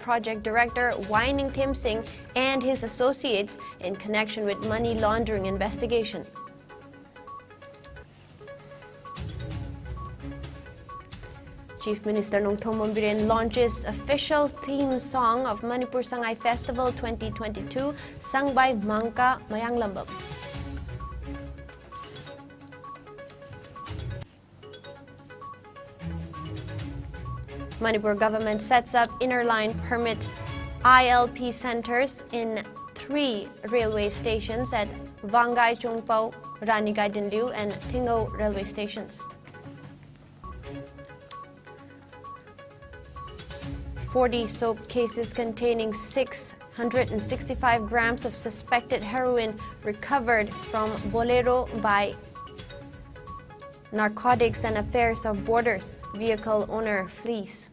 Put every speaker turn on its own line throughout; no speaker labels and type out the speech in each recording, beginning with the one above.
project director Wai Tim Singh and his associates in connection with money laundering investigation. Chief Minister Nongthom Biren launches official theme song of Manipur Sangai Festival 2022, sung by Mangka Mayanglambam. Manipur government sets up inner line permit ILP centers in 3 railway stations at Vangai Chungpao, Ranigai Dinliu and Tingo railway stations. 40 soap cases containing 665 grams of suspected heroin recovered from Bolero by Narcotics and Affairs of Borders. Vehicle owner flees.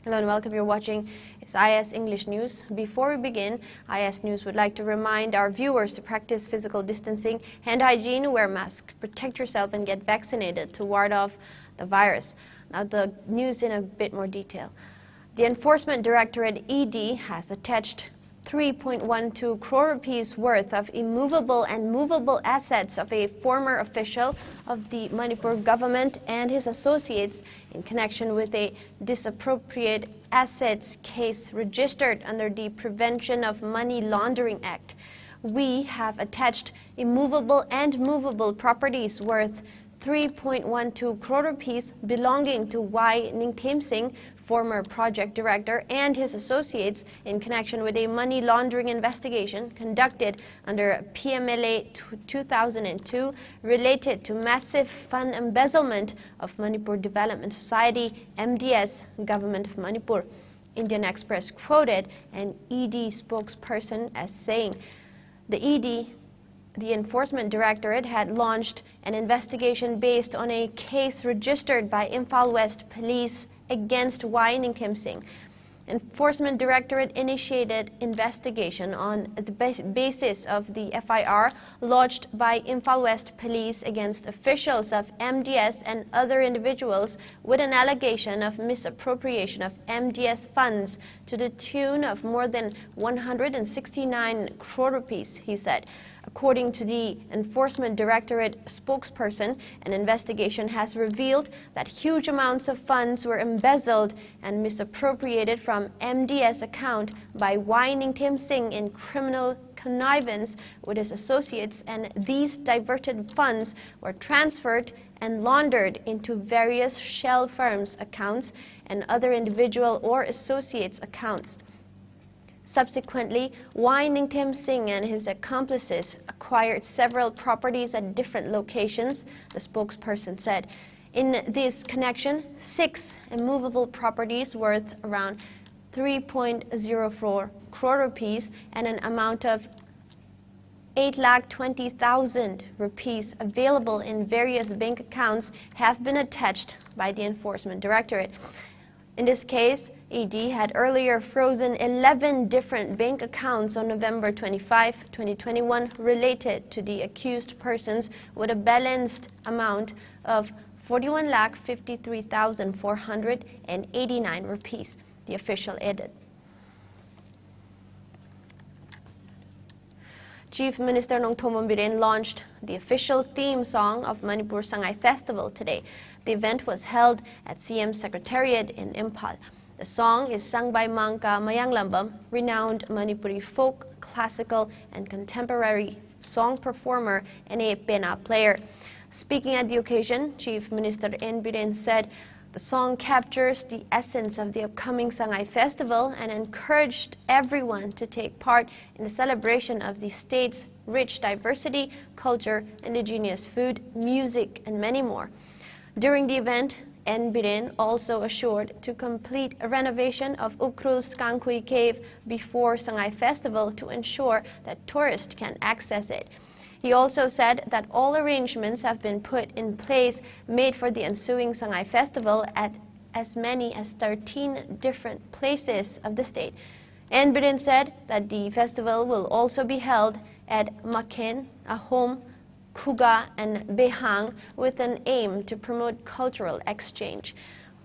Hello and welcome. You're watching IS English News. Before we begin, IS News would like to remind our viewers to practice physical distancing, hand hygiene, wear masks, protect yourself and get vaccinated to ward off the virus. Now the news in a bit more detail. The Enforcement Directorate ED has attached 3.12 crore rupees worth of immovable and movable assets of a former official of the Manipur government and his associates in connection with a disappropriate assets case registered under the Prevention of Money Laundering Act. We have attached immovable and movable properties worth 3.12 crore rupees belonging to Wai Tim Singh, former project director, and his associates in connection with a money laundering investigation conducted under PMLA 2002 related to massive fund embezzlement of Manipur Development Society, MDS, Government of Manipur. Indian Express quoted an ED spokesperson as saying, the Enforcement Directorate had launched an investigation based on a case registered by Imphal West Police against Wai Tim Singh. Enforcement Directorate initiated investigation on the basis of the FIR lodged by Imphal West Police against officials of MDS and other individuals with an allegation of misappropriation of MDS funds to the tune of more than 169 crore rupees, he said. According to the Enforcement Directorate spokesperson, an investigation has revealed that huge amounts of funds were embezzled and misappropriated from MDS account by Wai Tim Singh in criminal connivance with his associates, and these diverted funds were transferred and laundered into various shell firms' accounts and other individual or associates' accounts. Subsequently, Wai Tim Singh and his accomplices acquired several properties at different locations, the spokesperson said. In this connection, 6 immovable properties worth around 3.04 crore rupees and an amount of 8,20,000 rupees available in various bank accounts have been attached by the Enforcement Directorate. In this case, ED had earlier frozen 11 different bank accounts on November 25, 2021 related to the accused persons with a balanced amount of 41,53,489 rupees, the official added. Chief Minister Nongthom Biren launched the official theme song of Manipur Sangai Festival today. The event was held at CM Secretariat in Imphal. The song is sung by Mangka Mayanglambam, renowned Manipuri folk, classical, and contemporary song performer and a pena player. Speaking at the occasion, Chief Minister N. Biren said the song captures the essence of the upcoming Sangai Festival and encouraged everyone to take part in the celebration of the state's rich diversity, culture, indigenous food, music, and many more. During the event, N. Biren also assured to complete a renovation of Ukrul's Kangkhui Cave before Sangai Festival to ensure that tourists can access it. He also said that all arrangements have been put in place made for the ensuing Sangai Festival at as many as 13 different places of the state. N. Biren said that the festival will also be held at Maken, a home Khuga and Behang with an aim to promote cultural exchange.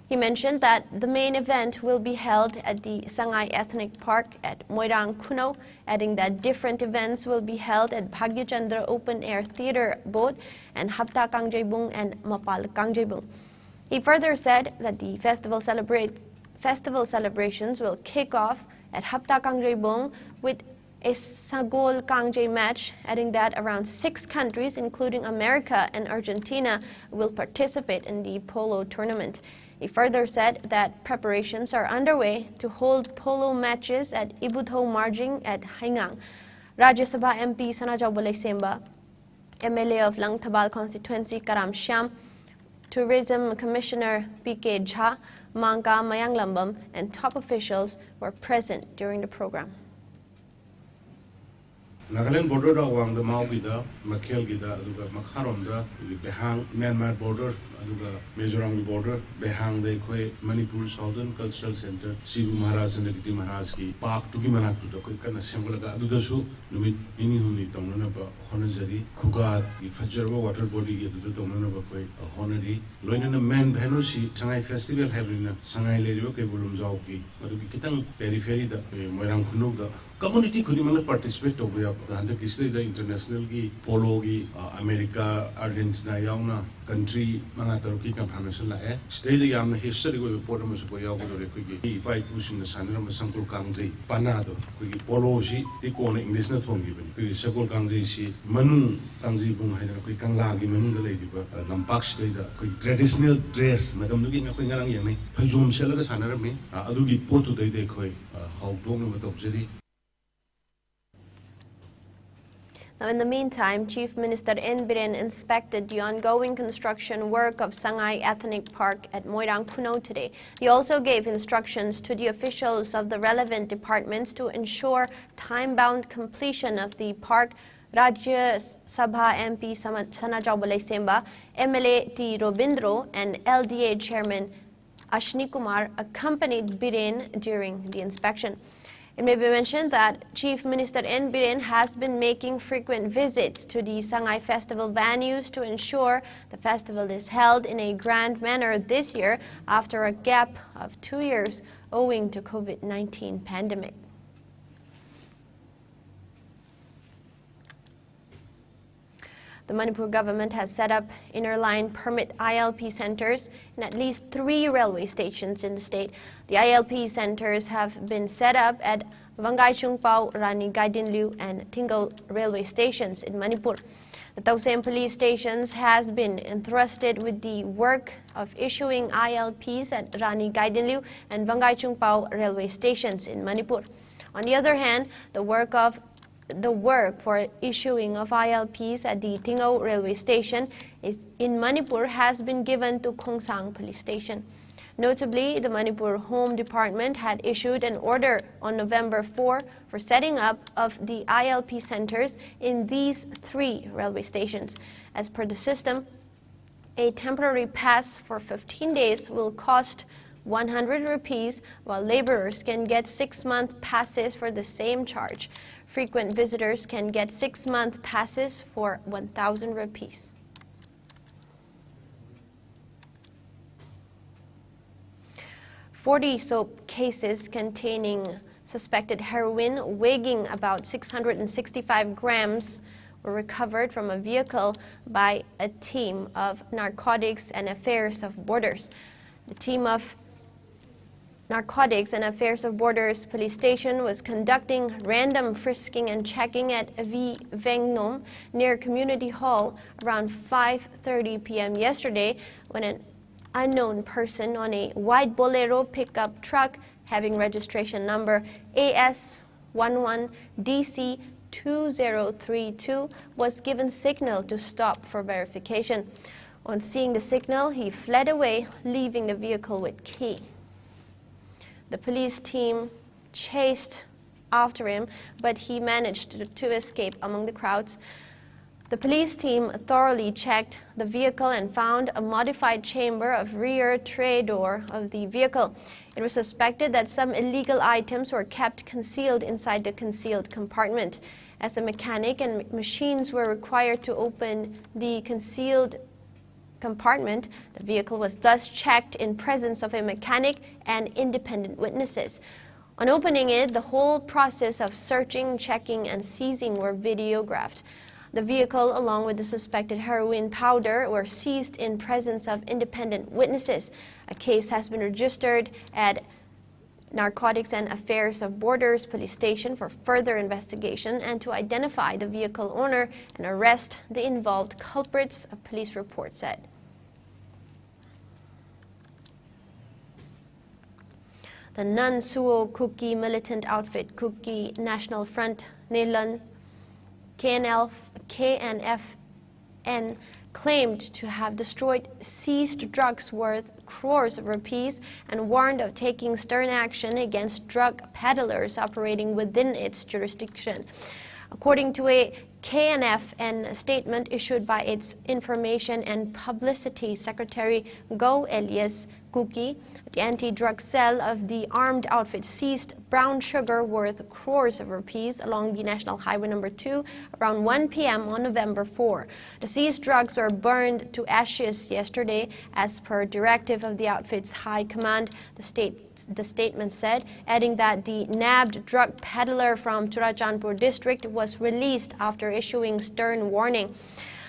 He mentioned that the main event will be held at the Sangay Ethnic Park at Moirang Kuno, adding that different events will be held at Bhagyachandra Open Air Theatre Boat and Hapta Kangjaybung and Mapal Kangjaybung. He further said that the festival celebrations will kick off at Hapta Kangjaybung with a Sagol Kangjay match, adding that around 6 countries, including America and Argentina, will participate in the polo tournament. He further said that preparations are underway to hold polo matches at Ibutho Marjing at Haingang. Rajya Sabha MP Sanajau Semba, MLA of Langthabal constituency Karam Shyam, Tourism Commissioner PK Jha, Mangka Mayanglambam, and top officials were present during the program.
Nagaland border along the Maupida, Makhel Gida, Makharom, Behang, Myanmar border, Mizoram border, Behang, the Kwe, Manipur Southern Cultural Center, Shivu Maharaj and the Maharaj ki Park Tukimanak to the Quikan Assembly Adudasu, Numit Minihuni, Tonanaba, Honazari, Kugat, the Fajarwa water body to the Tonanaba, a Honori, Loinana Man Benusi, Sangai Festival having a Sangai Lerio, Keburum Zauki, but the Kitang periphery, the Moirang Kunuga. Community could even participate over the international polo America, Argentina, Yauna, country, Manataruki, Confirmation La Stay the Yam history with Portamus Boya, if I push in the Sanram Sankul Kanzi, Panado, Poloji, the corner English not home given. Sakul Kanzi, Manu Kanzi Bung, Kangla, Manu the lady, Lampak stay the traditional dress, Madame looking at Pingarang, Pajum Sellagas Hanarami, Adugi Porto de Koi, how long with Obsidi.
Now, in the meantime, Chief Minister N. Biren inspected the ongoing construction work of Sangay Ethnic Park at Moirang Kuno today. He also gave instructions to the officials of the relevant departments to ensure time-bound completion of the park. Rajya Sabha MP Sanajau Semba, MLA T. Robindro, and LDA Chairman Ashni Kumar accompanied Biren during the inspection. It may be mentioned that Chief Minister N. Biren has been making frequent visits to the Sangay Festival venues to ensure the festival is held in a grand manner this year after a gap of 2 years owing to COVID-19 pandemic. The Manipur government has set up inner line permit ILP centers in at least 3 railway stations in the state. The ILP centers have been set up at Vangai Chungpao, Rani Gaidinliu, and Tingo railway stations in Manipur. The Tausem police stations has been entrusted with the work of issuing ILPs at Rani Gaidinliu and Vangai Chungpao railway stations in Manipur. On the other hand, the work for issuing of ILPs at the Tingo railway station in Manipur has been given to Khongsang police station. Notably, the Manipur Home Department had issued an order on November 4 for setting up of the ILP centers in these 3 railway stations. As per the system, a temporary pass for 15 days will cost 100 rupees, while laborers can get 6-month passes for the same charge. Frequent visitors can get 6-month passes for 1,000 rupees. "40 soap cases containing suspected heroin weighing about 665 grams were recovered from a vehicle by a team of Narcotics and Affairs of Borders. The team of Narcotics and Affairs of Borders Police Station was conducting random frisking and checking at V. Vengnom near Community Hall around 5:30 p.m. yesterday when an unknown person on a white Bolero pickup truck having registration number AS11DC2032 was given signal to stop for verification. On seeing the signal, he fled away, leaving the vehicle with key. The police team chased after him, but he managed to escape among the crowds. The police team thoroughly checked the vehicle and found a modified chamber of rear tray door of the vehicle. It was suspected that some illegal items were kept concealed inside the concealed compartment. As a mechanic and machines were required to open the concealed compartment, the vehicle was thus checked in presence of a mechanic and independent witnesses. On opening it, the whole process of searching, checking, and seizing were videographed. The vehicle, along with the suspected heroin powder, were seized in presence of independent witnesses. A case has been registered at Narcotics and Affairs of Borders Police Station for further investigation and to identify the vehicle owner and arrest the involved culprits, a police report said. The non-Suo Kuki militant outfit Kuki National Front Nilan KNFN claimed to have destroyed seized drugs worth crores of rupees and warned of taking stern action against drug peddlers operating within its jurisdiction. According to a KNFN statement issued by its Information and Publicity Secretary Go Elias Kuki, the anti-drug cell of the armed outfit seized brown sugar worth crores of rupees along the National Highway No. 2 around 1 p.m. on November 4. The seized drugs were burned to ashes yesterday as per directive of the outfit's high command, the statement said, adding that the nabbed drug peddler from Churachandpur district was released after issuing stern warning.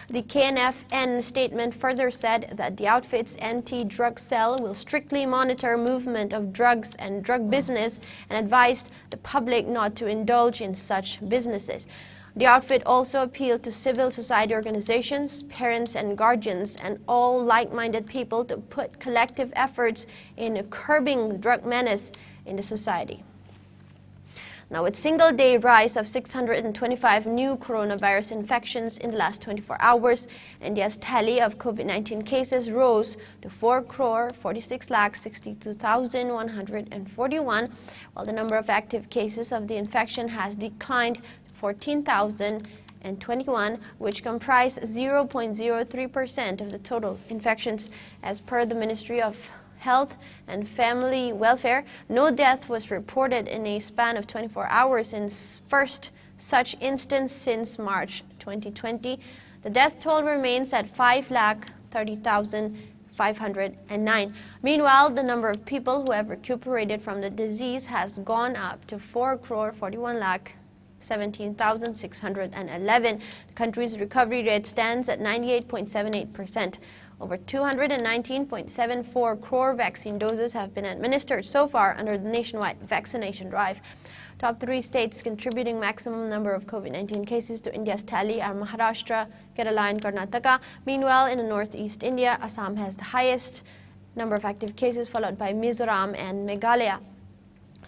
The KNFN statement further said that the outfit's anti-drug cell will strictly monitor movement of drugs and drug business and advised the public not to indulge in such businesses. The outfit also appealed to civil society organizations, parents and guardians, and all like-minded people to put collective efforts in curbing drug menace in the society. Now, with single-day rise of 625 new coronavirus infections in the last 24 hours, India's tally of COVID-19 cases rose to 4,46,62,141, while the number of active cases of the infection has declined to 14,021, which comprise 0.03% of the total infections. As per the Ministry of Health and Family Welfare, no death was reported in a span of 24 hours in first such instance since March 2020. The death toll remains at 5,30,509. Meanwhile, the number of people who have recuperated from the disease has gone up to 4,41,17,611. The country's recovery rate stands at 98.78%. Over 219.74 crore vaccine doses have been administered so far under the nationwide vaccination drive. Top 3 states contributing maximum number of COVID-19 cases to India's tally are Maharashtra, Kerala and Karnataka. Meanwhile, in the northeast India, Assam has the highest number of active cases, followed by Mizoram and Meghalaya.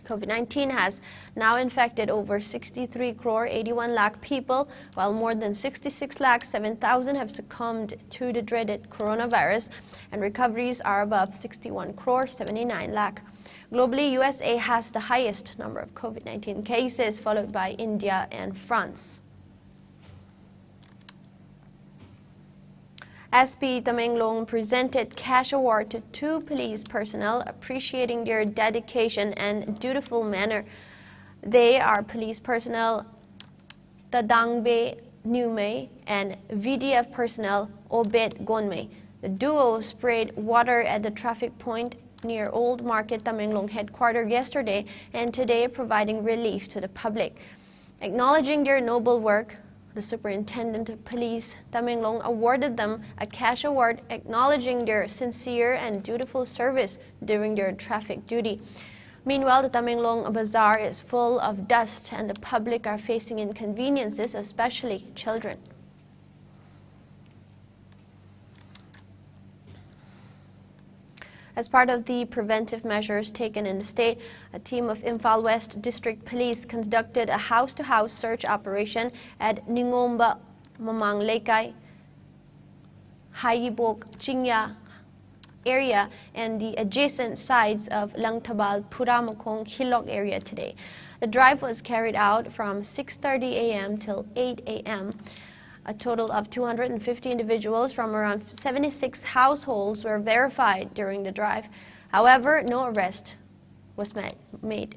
COVID-19 has now infected over 63 crore 81 lakh people, while more than 66 lakh 7,000 have succumbed to the dreaded coronavirus, and recoveries are above 61 crore 79 lakh. Globally, USA has the highest number of COVID-19 cases, followed by India and France. SP Tamenglong presented cash award to 2 police personnel appreciating their dedication and dutiful manner. They are police personnel Tadangbe Nume and VDF personnel Obed Gonme. The duo sprayed water at the traffic point near Old Market Tamenglong headquarters yesterday and today, providing relief to the public. Acknowledging their noble work, the Superintendent of Police Tamenglong awarded them a cash award acknowledging their sincere and dutiful service during their traffic duty. Meanwhile, the Tamenglong Bazaar is full of dust and the public are facing inconveniences, especially children. As part of the preventive measures taken in the state, a team of Imphal West District Police conducted a house-to-house search operation at Ningomba, Mamang Lekay, Hayibok, Chingya area and the adjacent sides of Langtabal, Puramokong, Hilok area today. The drive was carried out from 6:30 a.m. till 8 a.m. A total of 250 individuals from around 76 households were verified during the drive. However, no arrest was made.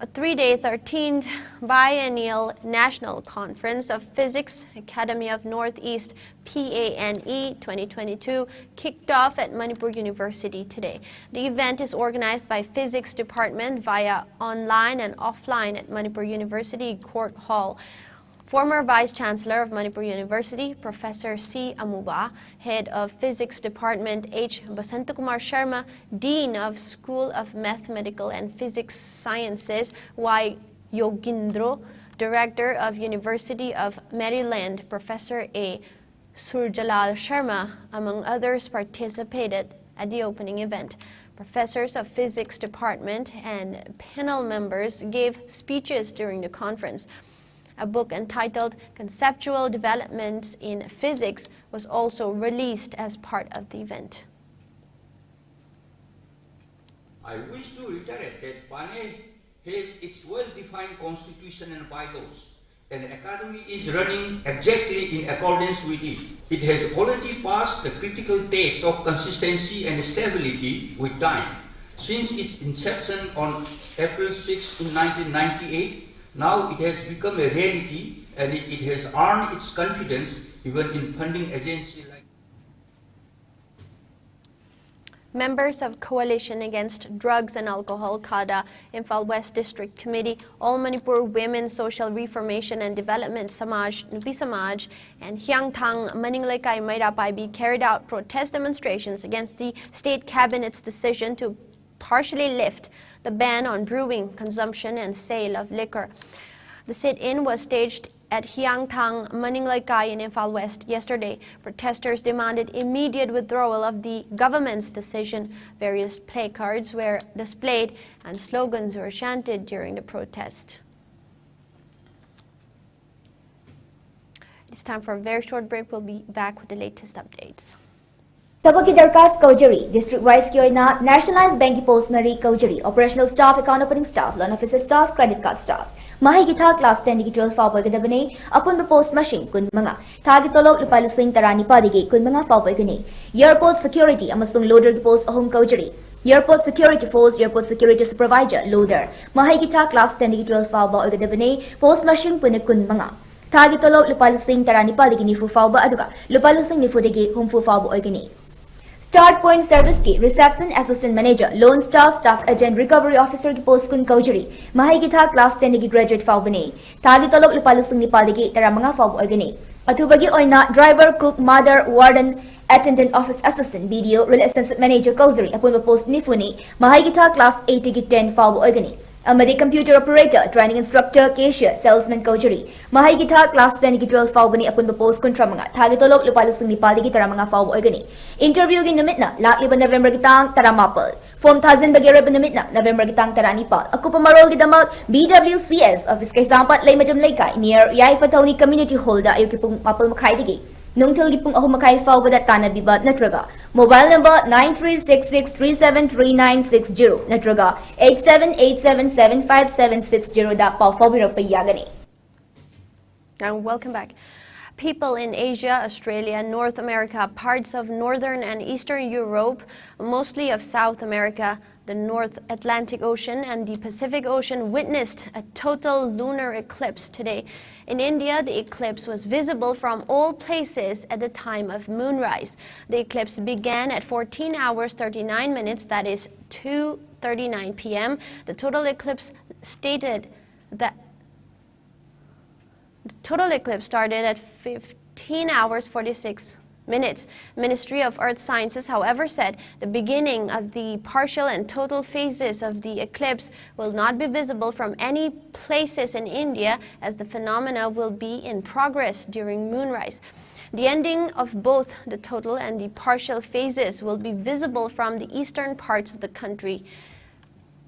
a 3-day 13th Biennial National Conference of Physics Academy of Northeast PANE 2022 kicked off at Manipur University today. The event is organized by Physics Department via online and offline at Manipur University Court Hall. Former Vice Chancellor of Manipur University, Professor C. Amuba, Head of Physics Department H. Basantakumar Sharma, Dean of School of Mathematical and Physics Sciences Y. Yogindro, Director of University of Maryland, Professor A. Surjalal Sharma, among others, participated at the opening event. Professors of Physics Department and panel members gave speeches during the conference. A book entitled Conceptual Developments in Physics was also released as part of the event.
I wish to reiterate that PANE has its well-defined constitution and bylaws, and the Academy is running exactly in accordance with it. It has already passed the critical test of consistency and stability with time. Since its inception on April 6, 1998, now it has become a reality, and it has earned its confidence even in funding agencies like.
Members of Coalition Against Drugs and Alcohol, CADA, Imphal West District Committee, All Manipur Women Social Reformation and Development Samaj, Nupi Samaj, and Hyangthang Maninglaikai Mairapai carried out protest demonstrations against the state cabinet's decision to partially lift the ban on brewing, consumption, and sale of liquor. The sit-in was staged at Hyangthang Maninglaikai in Imphal West yesterday. Protesters demanded immediate withdrawal of the government's decision. Various placards were displayed and slogans were chanted during the protest. It's time for a very short break. We'll be back with the latest updates.
Tabaki Darkas Kaujari, District Wise Kyoina, Nationalized Bank Post Mary Kaujari, Operational Staff, Account Opening Staff, Loan Officer Staff, Credit Card Staff. Mahigita Class 10 12 Fawboy Gadabane, upon the post machine, Kun Manga, Tagitolo, Lupalising Tarani Padigi, Kun Manga Fawboy Gani, Airport Security, Amasung Loader Post Home Kaujari, Airport Security Force, Airport Security Supervisor, Loader, Mahigita Class 10 12 Fawboy Gadabane, Post Machine Punakun Manga. Tagitolo, Lupalising Tarani Padigi Nifu Fawba Aduga, Lupalising Nifudigi, Humfu Fawbo Ogani. Start Point Service Ki Reception Assistant Manager, Loan Staff, Staff Agent, Recovery Officer Ki Post Kun Kaujari, Mahigita Class 10 Ki Graduate Fawbani, Tagitolok Lupalusung Nipaligi, Taramanga Fawbo Ogani, Atubagi Oina, Driver, Cook, Mother, Warden, Attendant Office Assistant, Video, Real Assistant Manager Kaujari, upon Post Nifuni, Mahigita Class 80 Ki 10 Fawbo Ogani. Amadi Computer Operator, Training Instructor, Cashier, Salesman Kaujari, Mahigita Class 10 ki 12 Fawbani upon the post Kuntramanga, Tagitolok Lupalusung Nipali ki Taramanga Fawbo Ogani. Interview in Namitna, Lakliba November Gitang, Taramapal. Form Tazin Bagera Namitna, November Gitang Taranipal. Akupa Marol Gidamal, BWCS, Office Kaisampat, Laymajam Laikai, near Yaifatoni Community Holder, Ayukipung Mapal Makaidigi. Nungtil gipong ahumakay Fawbadat Tanabiba Natraga. Mobile number 9366373960 Natraga 8787757760 da Paw Fawbirok Payagani.
And welcome back. People in Asia, Australia, North America, parts of Northern and Eastern Europe, mostly of South America, the North Atlantic Ocean and the Pacific Ocean witnessed a total lunar eclipse today. In India, the eclipse was visible from all places at the time of moonrise. The eclipse began at 14 hours 39 minutes, that is 2:39 p.m. The total eclipse started at 15 hours 46 minutes. Ministry of Earth Sciences, however, said the beginning of the partial and total phases of the eclipse will not be visible from any places in India, as the phenomena will be in progress during moonrise. The ending of both the total and the partial phases will be visible from the eastern parts of the country.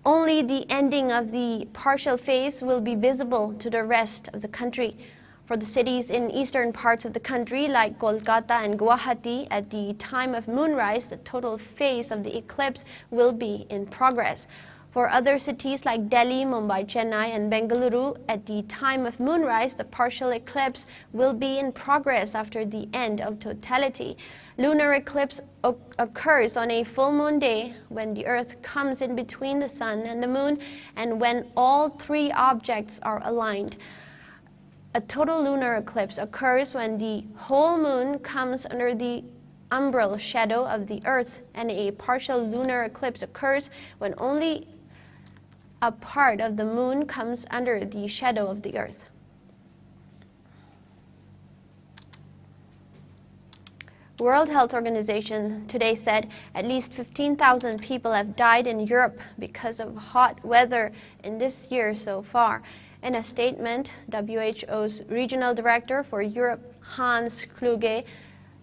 Only the ending of the partial phase will be visible to the rest of the country. For the cities in eastern parts of the country like Kolkata and Guwahati, at the time of moonrise, the total phase of the eclipse will be in progress. For other cities like Delhi, Mumbai, Chennai, and Bengaluru, at the time of moonrise, the partial eclipse will be in progress after the end of totality. Lunar eclipse occurs on a full moon day when the Earth comes in between the Sun and the Moon and when all three objects are aligned. A total lunar eclipse occurs when the whole moon comes under the umbral shadow of the Earth, and a partial lunar eclipse occurs when only a part of the moon comes under the shadow of the Earth. World Health Organization today said at least 15,000 people have died in Europe because of hot weather in this year so far. In a statement, WHO's Regional Director for Europe, Hans Kluge,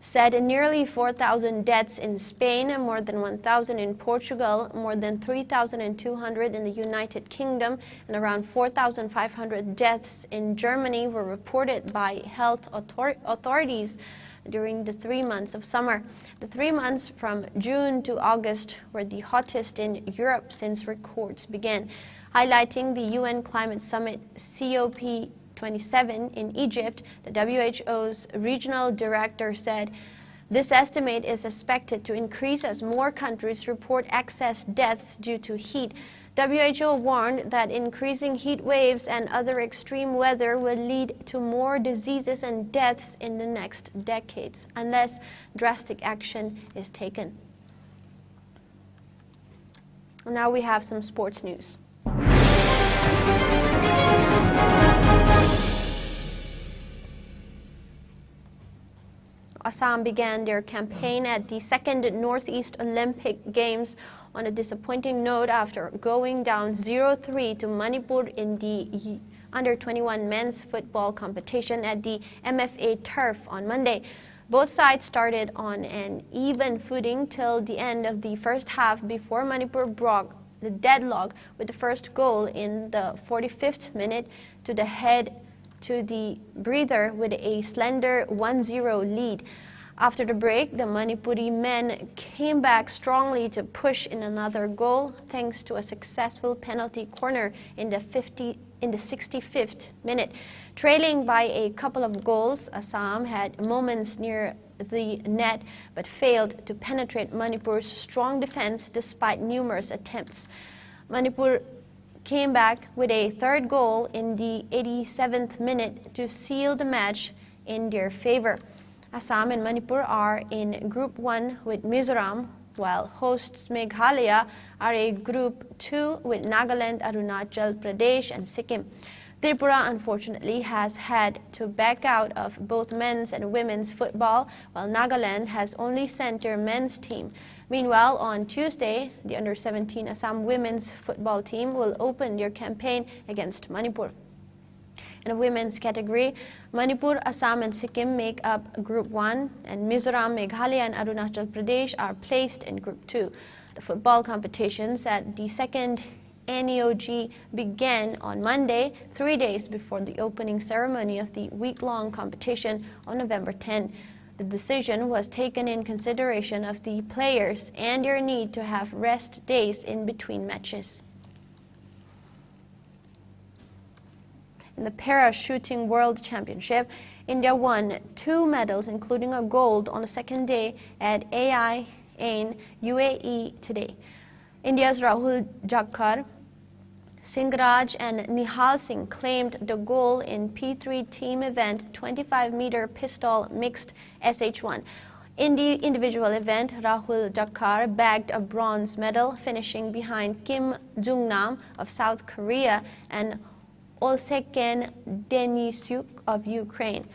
said nearly 4,000 deaths in Spain, more than 1,000 in Portugal, more than 3,200 in the United Kingdom, and around 4,500 deaths in Germany were reported by health authorities during the 3 months of summer. The 3 months from June to August were the hottest in Europe since records began. Highlighting the UN Climate Summit COP27 in Egypt, the WHO's regional director said, "This estimate is expected to increase as more countries report excess deaths due to heat." WHO warned that increasing heat waves and other extreme weather will lead to more diseases and deaths in the next decades unless drastic action is taken. Now we have some sports news. Assam began their campaign at the second Northeast Olympic Games on a disappointing note after going down 0-3 to Manipur in the under-21 men's football competition at the MFA turf on Monday. Both sides started on an even footing till the end of the first half before Manipur broke the deadlock with the first goal in the 45th minute to the head to the breather with a slender 1-0 lead. After the break, the Manipuri men came back strongly to push in another goal thanks to a successful penalty corner in the 65th minute. Trailing by a couple of goals, Assam had moments near the net but failed to penetrate Manipur's strong defense despite numerous attempts. Manipur came back with a third goal in the 87th minute to seal the match in their favor. Assam and Manipur are in Group 1 with Mizoram, while hosts Meghalaya are a Group 2 with Nagaland, Arunachal Pradesh, and Sikkim. Tripura, unfortunately, has had to back out of both men's and women's football, while Nagaland has only sent their men's team. Meanwhile, on Tuesday, the under-17 Assam women's football team will open their campaign against Manipur. In the women's category, Manipur, Assam, and Sikkim make up Group 1, and Mizoram, Meghalaya, and Arunachal Pradesh are placed in Group 2. The football competitions at the second NEOG began on Monday, 3 days before the opening ceremony of the week-long competition on November 10. The decision was taken in consideration of the players and their need to have rest days in between matches. In the Para-Shooting World Championship, India won 2 medals, including a gold on the second day at AI in UAE today. India's Rahul Jakhar, Singraj, and Nihal Singh claimed the gold in P3 team event 25-meter pistol mixed SH1. In the individual event, Rahul Jakhar bagged a bronze medal, finishing behind Kim Jung-nam of South Korea and Olseken Denisyuk of Ukraine.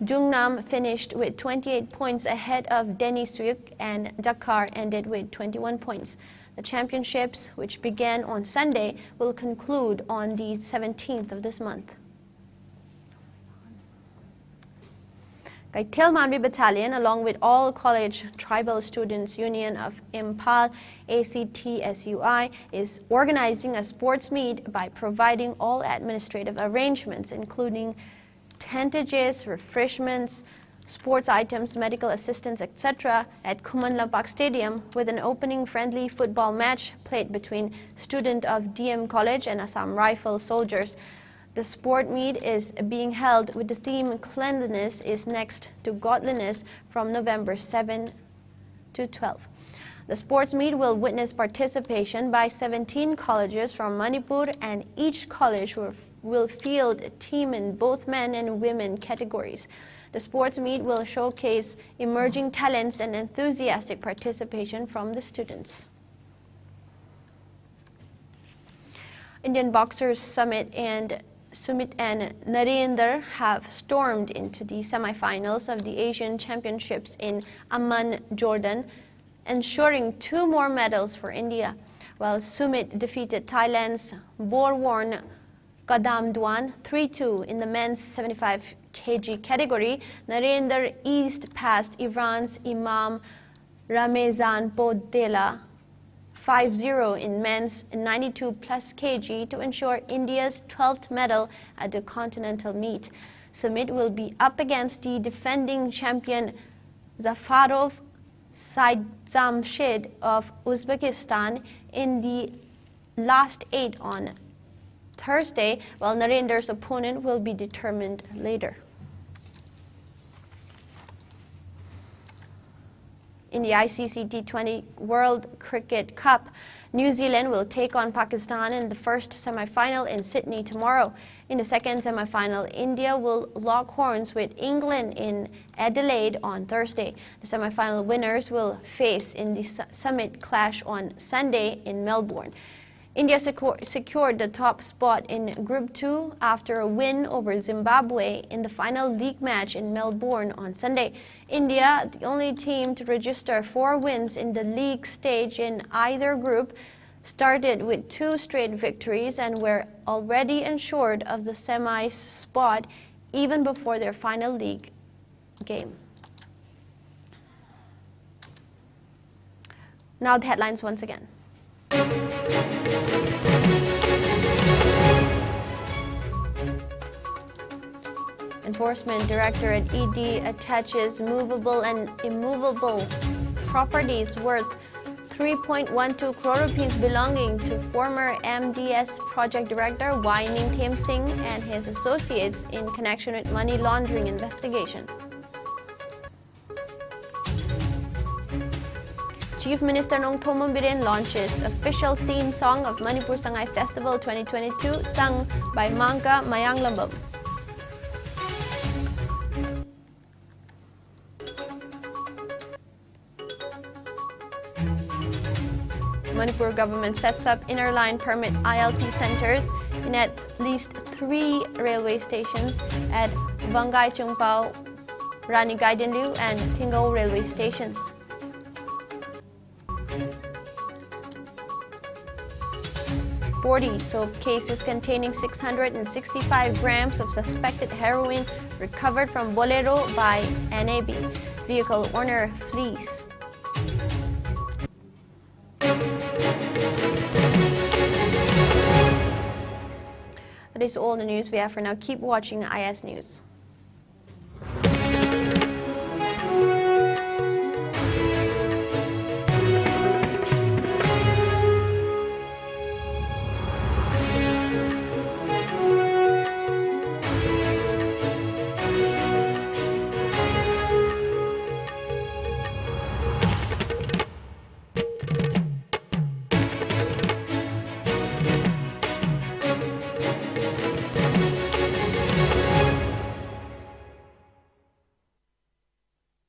Jung-nam finished with 28 points ahead of Denisyuk, and Jakhar ended with 21 points. The championships, which began on Sunday, will conclude on the 17th of this month. Kaitel Manvi Battalion, along with all College Tribal Students Union of Impal, ACT-SUI, is organizing a sports meet by providing all administrative arrangements, including tentages, refreshments, sports items, medical assistance, etc. at Khuman Lampak Stadium with an opening friendly football match played between student of DM College and Assam Rifle soldiers. The sport meet is being held with the theme Cleanliness is Next to Godliness from November 7 to 12. The sports meet will witness participation by 17 colleges from Manipur, and each college will field a team in both men and women categories. The sports meet will showcase emerging talents and enthusiastic participation from the students. Indian boxers Sumit and Narendra have stormed into the semi-finals of the Asian Championships in Amman, Jordan, ensuring 2 more medals for India, while Sumit defeated Thailand's Borwarn Kadamduan 3-2 in the men's 75 kg category. Narendra eased past Iran's Imam Ramezan Podela 5-0 in men's 92 plus kg to ensure India's 12th medal at the continental meet. Sumit will be up against the defending champion Zafarov Saidzamshid of Uzbekistan in the last 8 on Thursday, while Narendra's opponent will be determined later. In the ICC T20 World Cricket Cup, New Zealand will take on Pakistan in the first semi-final in Sydney tomorrow. In the second semi-final, India will lock horns with England in Adelaide on Thursday. The semi-final winners will face in the summit clash on Sunday in Melbourne. India secured the top spot in Group 2 after a win over Zimbabwe in the final league match in Melbourne on Sunday. India, the only team to register 4 wins in the league stage in either group, started with 2 straight victories and were already ensured of the semis spot even before their final league game. Now the headlines once again. Enforcement Director at ED attaches movable and immovable properties worth 3.12 crore rupees belonging to former MDS Project Director Y. Ningthem Singh and his associates in connection with money laundering investigation. Chief Minister Nongthomo Biren launches official theme song of Manipur Sangai Festival 2022 sung by Mangka Mayanglambam. Manipur government sets up inner line permit ILP centers in at least 3 railway stations at Vangai Chungpao, Rani Gaidenliu and Tingau railway stations. "40 soap cases containing 665 grams of suspected heroin recovered from Bolero by NAB. Vehicle owner flees." That is all the news we have for now. Keep watching IS News.